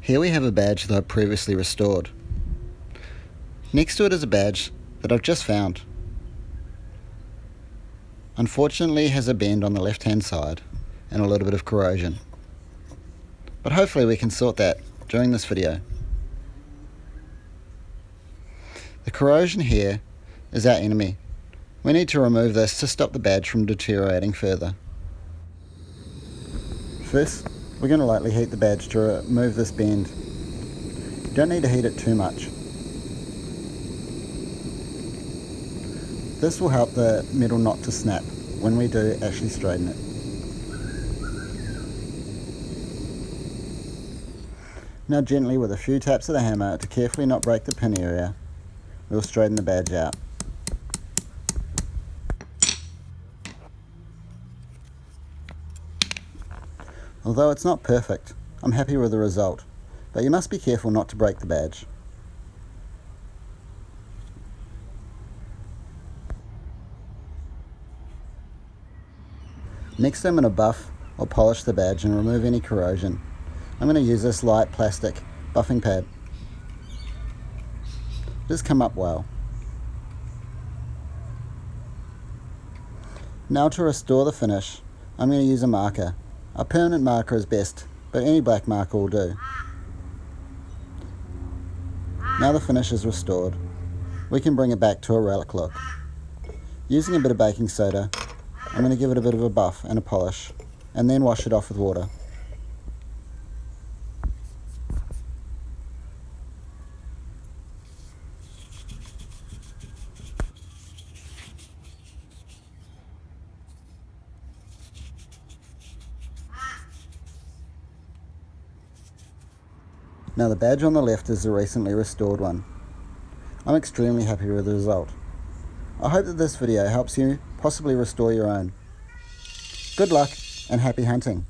Here we have a badge that I previously restored. Next to it is a badge that I've just found. Unfortunately, it has a bend on the left hand side and a little bit of corrosion. But hopefully we can sort that during this video. The corrosion here is our enemy. We need to remove this to stop the badge from deteriorating further. First, we're going to lightly heat the badge to remove this bend. You don't need to heat it too much. This will help the metal not to snap when we do actually straighten it. Now gently, with a few taps of the hammer to carefully not break the pin area, we'll straighten the badge out. Although it's not perfect, I'm happy with the result, but you must be careful not to break the badge. Next, I'm going to buff or polish the badge and remove any corrosion. I'm going to use this light plastic buffing pad. It has come up well. Now to restore the finish, I'm going to use a marker. A permanent marker is best, but any black marker will do. Now the finish is restored, we can bring it back to a relic look. Using a bit of baking soda, I'm going to give it a bit of a buff and a polish, and then wash it off with water. Now the badge on the left is the recently restored one. I'm extremely happy with the result. I hope that this video helps you possibly restore your own. Good luck and happy hunting!